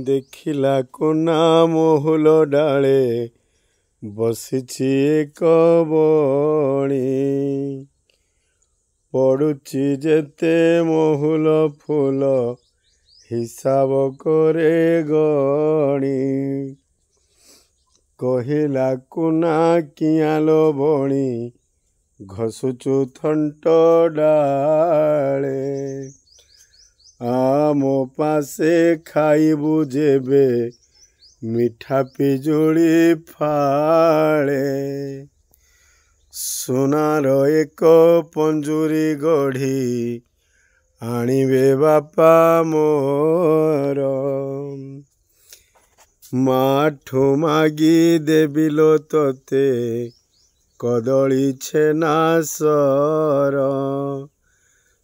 ଦେଖିଲା କୋନା ମହୁଲ ଡାଳେ ବସିଛି ଏକ ବଣି, ପଡ଼ୁଛି ଯେତେ ମହୁଲ ଫୁଲ ହିସାବ କରେ ଗଣି। କହିଲା କୋନା କିଆଁଲ ବଣି ଘଷୁଛୁ ଥଣ୍ଟ ଡାଳେ, ଆମ ପାଶେ ଖାଇବୁ ଯେବେ ମିଠା ପିଜୁଳି ଫାଳେ। ସୁନାର ଏକ ପଞ୍ଜୁରୀ ଗଢ଼ି ଆଣିବେ ବାପା ମୋର, ମାଠୁ ମାଗି ଦେବିଲୋ ତତେ କଦଳୀ ଛେନା ସର।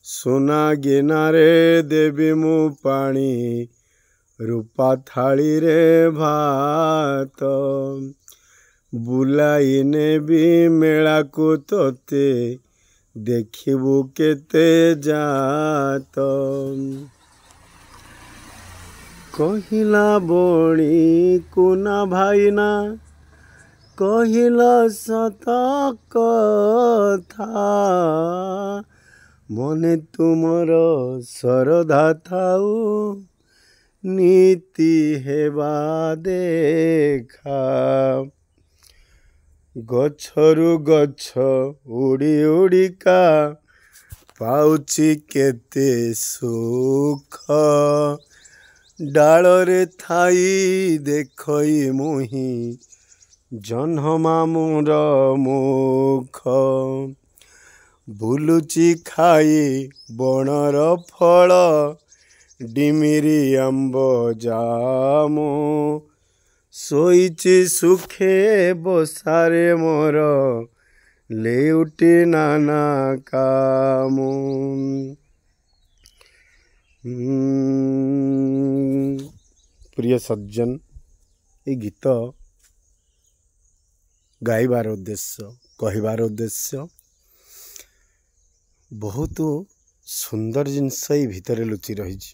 ସୁନା ଗିନାରେ ଦେବି ମୁଁ ପାଣି, ରୂପା ଥାଳିରେ ଭାତ। ବୁଲାଇ ନେବି ମେଳାକୁ ତତେ ଦେଖିବୁ କେତେ ଜାତ। କହିଲା ବଣି କୋନା ଭାଇନା କହିଲ ସତ କଥା, ମନେ ତୁମର ଶରଧା ଥାଉ ନୀତି ହେବା ଦେଖା। ଗଛରୁ ଗଛ ଉଡ଼ି ଉଡ଼ିକା ପାଉଛି କେତେ ସୁଖ, ଡାଳରେ ଥାଇ ଦେଖଇ ମୁହିଁ ଜହ୍ନ ମାମୁଁର ମୁଖ। ବୁଲୁଛି ଖାଇ ବଣର ଫଳ ଡିମିରି ଆମ୍ବ ଜାମୁ, ଶୋଇଛି ସୁଖେ ବସାରେ ମୋର ଲେଉଟି ନାନା କାମୁ। ପ୍ରିୟ ସଜ୍ଜନ, ଏ ଗୀତ ଗାଇବାର ଉଦ୍ଦେଶ୍ୟ, କହିବାର ଉଦ୍ଦେଶ୍ୟ, ବହୁତ ସୁନ୍ଦର ଜିନିଷ ଏଇ ଭିତରେ ଲୁଚି ରହିଛି।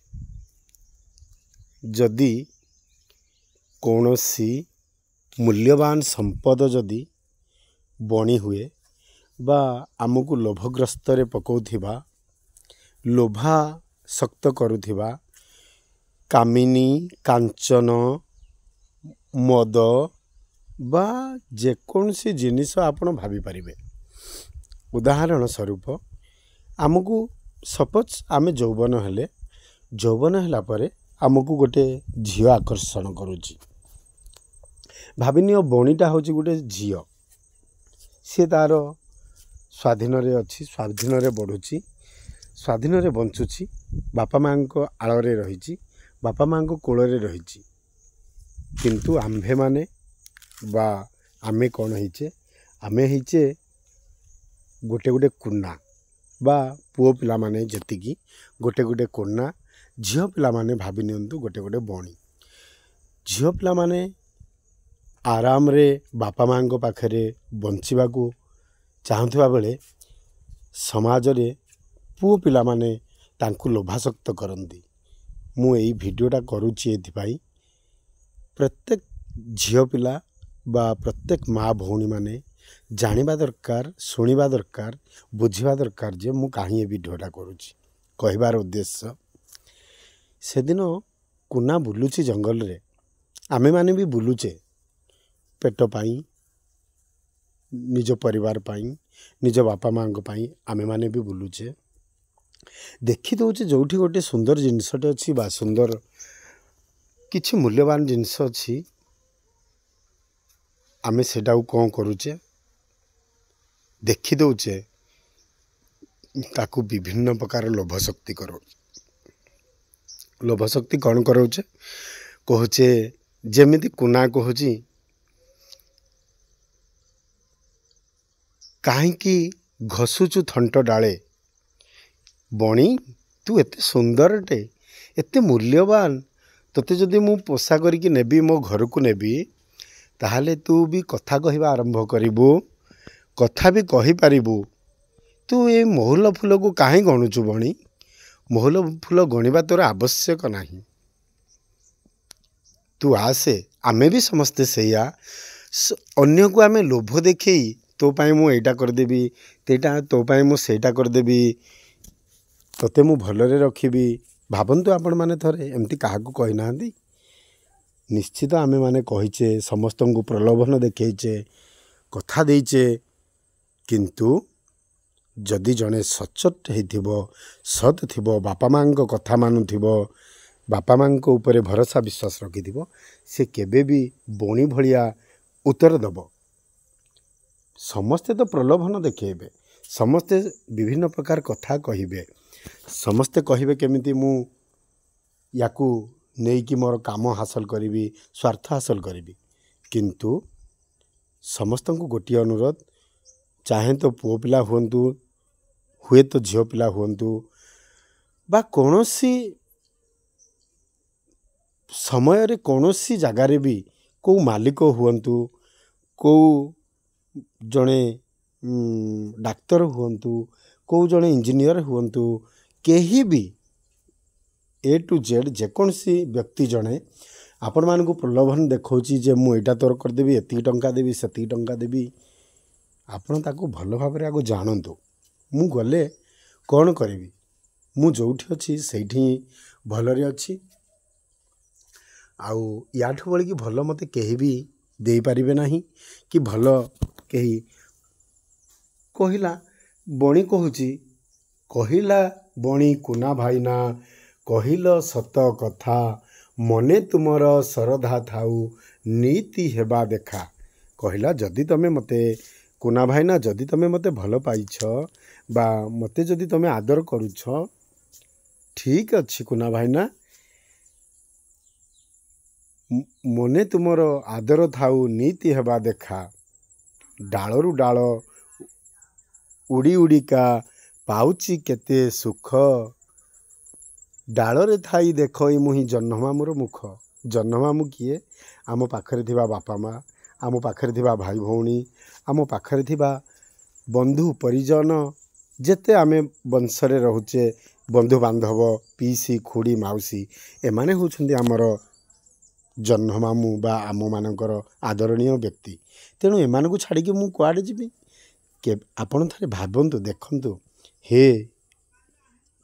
ଯଦି କୌଣସି ମୂଲ୍ୟବାନ ସମ୍ପଦ ଯଦି ବଣି ହୁଏ ବା ଆମକୁ ଲୋଭଗ୍ରସ୍ତରେ ପକାଉଥିବା, ଲୋଭାସକ୍ତ କରୁଥିବା କାମିନୀ, କାଞ୍ଚନ, ମଦ ବା ଯେକୌଣସି ଜିନିଷ ଆପଣ ଭାବିପାରିବେ। ଉଦାହରଣ ସ୍ୱରୂପ ଆମକୁ ସପୋଜ୍ ଆମେ ଯୌବନ ହେଲା ପରେ ଆମକୁ ଗୋଟେ ଝିଅ ଆକର୍ଷଣ କରୁଛି। ଭାବିନିଅ ବଣିଟା ହେଉଛି ଗୋଟେ ଝିଅ, ସିଏ ତା'ର ସ୍ୱାଧୀନରେ ଅଛି, ସ୍ୱାଧୀନରେ ବଢ଼ୁଛି, ସ୍ୱାଧୀନରେ ବଞ୍ଚୁଛି, ବାପା ମାଆଙ୍କ ଆଳରେ ରହିଛି, ବାପା ମାଆଙ୍କ କୋଳରେ ରହିଛି। କିନ୍ତୁ ଆମ୍ଭେମାନେ ବା ଆମେ କ'ଣ ହେଇଛେ, ଆମେ ହେଇଛେ ଗୋଟେ କୁନା ବା ପୁଅ ପିଲାମାନେ ଯେତିକି ଗୋଟେ କୁନା, ଝିଅ ପିଲାମାନେ ଭାବି ନିଅନ୍ତୁ ଗୋଟେ ବଣି। ଝିଅ ପିଲାମାନେ ଆରାମରେ ବାପା ମାଆଙ୍କ ପାଖରେ ବଞ୍ଚିବାକୁ ଚାହୁଁଥିବା ବେଳେ ସମାଜରେ ପୁଅ ପିଲାମାନେ ତାଙ୍କୁ ଲୋଭାସକ୍ତ କରନ୍ତି। ମୁଁ ଏଇ ଭିଡ଼ିଓଟା କରୁଛି ଏଥିପାଇଁ ପ୍ରତ୍ୟେକ ଝିଅ ପିଲା ବା ପ୍ରତ୍ୟେକ ମା ଭଉଣୀମାନେ ଜାଣିବା ଦରକାର, ଶୁଣିବା ଦରକାର, ବୁଝିବା ଦରକାର ଯେ ମୁଁ କାହିଁ ଏ ଭିଡ଼ିଓଟା କରୁଛି। କହିବାର ଉଦ୍ଦେଶ୍ୟ, ସେଦିନ କୁନା ବୁଲୁଛି ଜଙ୍ଗଲରେ, ଆମେମାନେ ବି ବୁଲୁଛେ ପେଟ ପାଇଁ, ନିଜ ପରିବାର ପାଇଁ, ନିଜ ବାପା ମାଆଙ୍କ ପାଇଁ ଆମେମାନେ ବି ବୁଲୁଛେ। ଦେଖି ଦେଉଛେ ଯେଉଁଠି ଗୋଟେ ସୁନ୍ଦର ଜିନିଷଟେ ଅଛି ବା ସୁନ୍ଦର କିଛି ମୂଲ୍ୟବାନ ଜିନିଷ ଅଛି, ଆମେ ସେଟାକୁ କ'ଣ କରୁଛେ, ଦେଖି ଦେଉଛେ, ତାକୁ ବିଭିନ୍ନ ପ୍ରକାର ଲୋଭଶକ୍ତି କରାଉଛେ। ଲୋଭଶକ୍ତି କ'ଣ କରାଉଛେ, କହୁଛେ ଯେମିତି କୁନା କହୁଛି, କାହିଁକି ଘଷୁଛୁ ଥଣ୍ଟ ଡାଳେ, ବଣି ତୁ ଏତେ ସୁନ୍ଦରଟେ, ଏତେ ମୂଲ୍ୟବାନ, ତୋତେ ଯଦି ମୁଁ ପୋଷା କରିକି ନେବି, ମୋ ଘରକୁ ନେବି, ତାହେଲେ ତୁ ବି କଥା କହିବା ଆରମ୍ଭ କରିବୁ, କଥା ବି କହିପାରିବୁ। ତୁ ଏ ମହୁଲ ଫୁଲକୁ କାହିଁ ଗଣୁଛୁ ବଣି, ମହୁଲ ଫୁଲ ଗଣିବା ତୋର ଆବଶ୍ୟକ ନାହିଁ। तू आसे आमे भी समस्ते सैया अन्य को आमे लोभ देखई तो पाई मु एटा करदेबी तेटा तो पाई मु सेटा करदेबी तोते मु भलरे रखिबी भाबंतु आपण माने थरे एमती काहाकू कहि नांदी निश्चित आमे माने कहिचे समस्त को प्रलोभन देखैचे कथा देइचे किंतु जदि जने सचोट हेथिबो सत थिबो बापा मां को कथा मानुथिबो बापा मां को ऊपर भरोसा विश्वास रखिथिबो से केबे भी बोणी भलिया उत्तर दबो। समस्ते तो प्रलोभन देखेबे समस्ते विभिन्न प्रकार कथा कहिबे समस्ते कहिबे केमिति मु याकू नहीं कि मोर काम हासिल करी स्वार्थ हासिल करी किंतु समस्त को गोटे अनुरोध चाहे तो पुओ पिला हुंतु हुए तो झील पिला हुंतु बा कौनसी समय रे कौनसी जगार भी को मालिक हुंतु को जड़े डाक्तर हुंतु को जड़े इंजीनियर हुंतु केही भी ए टू जेड जेकोसी व्यक्ति जड़े आपण मान को प्रलोभन देखौची जे मु एटा तोर करदेबी एति टंका देबी सेति टंका देबी आपण ताको भल भाबरे आगो जानंतु मु गले कौन करी मु जोठी अच्छी सेठी भलरे अच्छी आउ याठू बड़ी कि भल मते केही भी दे पारिबे नाही कि भल केही कहिला बणी कहूची कहिला बणी कुना भाईना कहिल सत कथा मने तुमर सरधा थाउ नीति हेबा देखा कहिला जदि तमे मते कुना भाईना जदि तमे मते भल पाइछ बा मते जदि तमे आदर करूछ ठीक अच्छी कुना भाईना मने तुमर आदर थाउ नीति हेबा देखा डालरू डाल उड़ी उड़िका पाउची केते सुख डालरे थाई देख मुही जन्ममामूर मुख जन्ममामू किए आम पाखरे थिबा बापा माँ आम पाखरे थिबा भाई भौणी आम पाखरे थिबा बंधु परिजन जेते आमे वंशरे रहुचे बंधु बांधव पीसी खुड़ी माउसी एमाने होउछन्ती आमर जन्ममामू बा आम मानकर आदरणीय व्यक्ति तेणु एमानकु छाड़ी कि मु कुआडे जिबी के आपण थरे भाबंतु देखंतु हे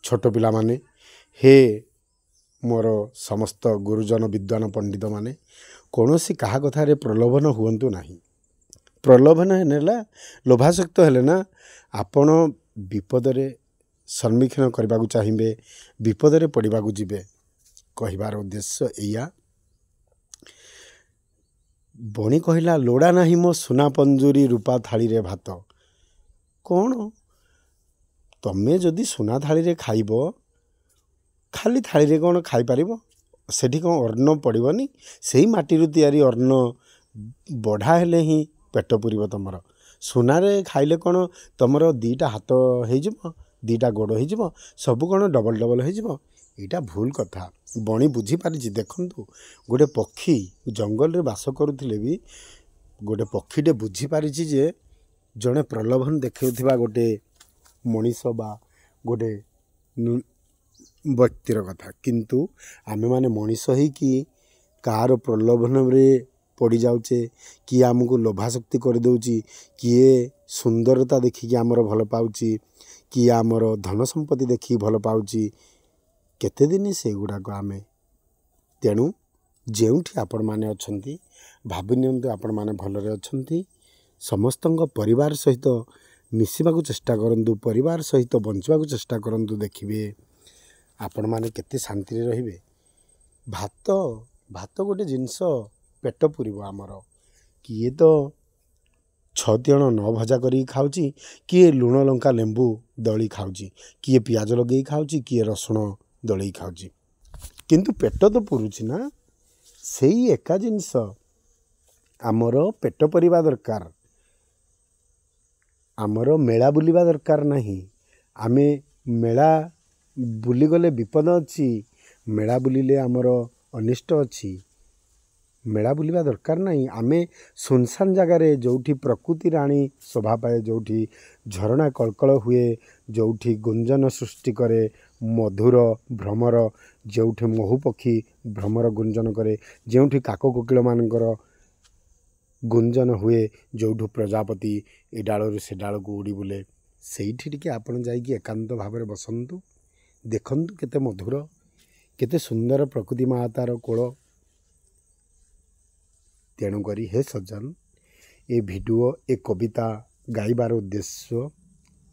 छोट पिला माने हे मोर समस्त गुरुजन विद्वान पंडित माने कौनसी कहा कथार प्रलोभन हुंतु नाही प्रलोभन है लोभासक्त हेले ना आपण विपदरे सम्मुखीन करने को चाहिए विपदरे पड़ा जीवे कहबार उद्देश्य एया बणी कहला लोड़ा नाही मो सुना पंजुरी रूपा थाली रे भात कौन तमें जदि सुना थाली रे खाइब खाली थाली रे कौन खाई पारिबो सेठी कौन अन्न पड़ोनी से ही माटी तैयारी अन्न बढ़ा हेले ही पेट पूरीब तुमर सुनारे खाइले कौन तुमर दीटा हाथ हो दीटा गोड़ हो सब कौन डबल डबल हो यहाँ भूल कथा बणी बुझीपारी देखु गोटे पक्षी जंगल रे बास करुले भी गोटे पक्षीटे बुझीपारी जे जड़े प्रलोभन देखा गोटे मनीष बा गोटे व्यक्तिर कथा किंतु आमे माने मनीष ही कि कार प्रलोभन रे पड़ी जाऊे किए आमको लोभाशक्ति कर दौची किए सुंदरता देखिकी आमर भल पाउची किए आमर धन संपत्ति देखिकी भल पाउची केते दिन से गुड़ाक आमे तेणु जेउठी आपण माने अछंती भाबी नियंतु आपण माने भलरे अछंती समस्त परिवार सहित मिसिबाकू चेष्टा करंतु परिवार सहित बंचवाकू चेष्टा करंतु देखिबे आपण माने केते शांति रे रहिबे भात भात गोटे जिनस पेट पूरीब आमर किए तो 6 तिण 9 भजा करी खाऊची किए लुण लंका लेंबू दली खाऊची किए पियाज लगे खाऊची किए रसुण दली खाऊची किंतु पेट तो पुरुची ना सेई एका जिनस आमर पेट परिबा दरकार आमर मेला बुलिबा दरकार नहीं आमे मेला बुली गले विपद अच्छी मेला बुलिले आमर अनिष्ट अच्छी मेला बुलिबा दरकार नहीं। आमे सुनसान जगार जोठी प्रकृति राणी शोभा पाए, जोठी झरणा कलकल हुए, जोठी गुंजन सृष्टि करे मधुर भ्रमर, जोठी महू पक्षी भ्रमर गुंजन करे, जोठी काक कोकिल मानकर गुंजन हुए, जोठू प्रजापति ए डालू से डाल को उड़ी बुले, सेठी टिके आपण जाइए एकांत भाव बसंतु, देखंतु केते मधुर केते सुंदर प्रकृति मातार कोल। तेणुक हे सज्जन, ए भिडियो ए कविता गाइबार उद्देश्य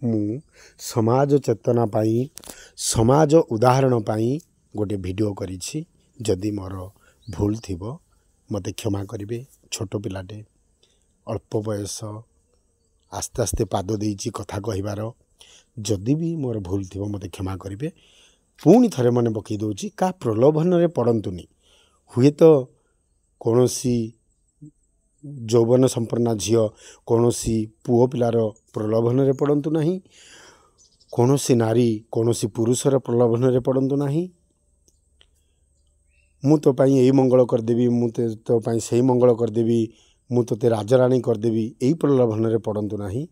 मु समाज चेतना पाई, समाज उदाहरण पाई गोटे भिडियो करिछि। जदि मोर भूल थिबो मते क्षमा करिवे। छोट पिलाटे, अल्प बयस, आस्ते आस्ते पाद देइछि कथा कहिबार, जदि भी मोर भूल थिबो मते क्षमा करिवे। पुणी थरे मन पकई दउछि, का प्रलोभन रे पड़ंतुनी। हुए तो कौनसी यौवन संपन्ना झील कौनसी पुओ पिलार प्रलोभन रे पड़ंतु नहीं, कौनसी नारी कौनसी पुरुषर प्रलोभन रे पड़ंतु नहीं। मु तो पाई यही मंगल करदेवी, मु तो पाई सही मंगल करदेवी, मु तो राजराणी करदेवी, यही प्रलोभन रे पड़ंतु नहीं।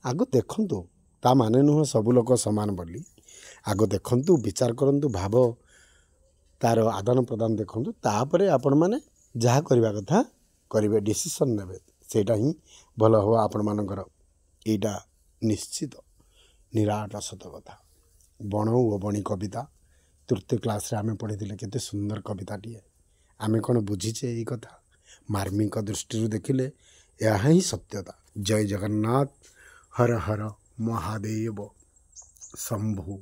आग देखंतु, ता माने नुह सबु लोक समान बोली। आग देखंतु, विचार करंतु, भाव तार आदान प्रदान देखंतु, तापरे आपण माने जहा करबा कथा करिवे, डिसीजन नेबे, सेटा ही भल हो आपण मानकर। एटा निश्चित निराट सत कथा। बण ओ बणी कविता तृतीय क्लास रे आमे पढ़ी केते सुंदर कविताटीए। आमे कौन बुझीचे यही कथा? मार्मिक दृष्टि देखिले यह ही सत्यता। जय जगन्नाथ। हर हर महादेव शंभु।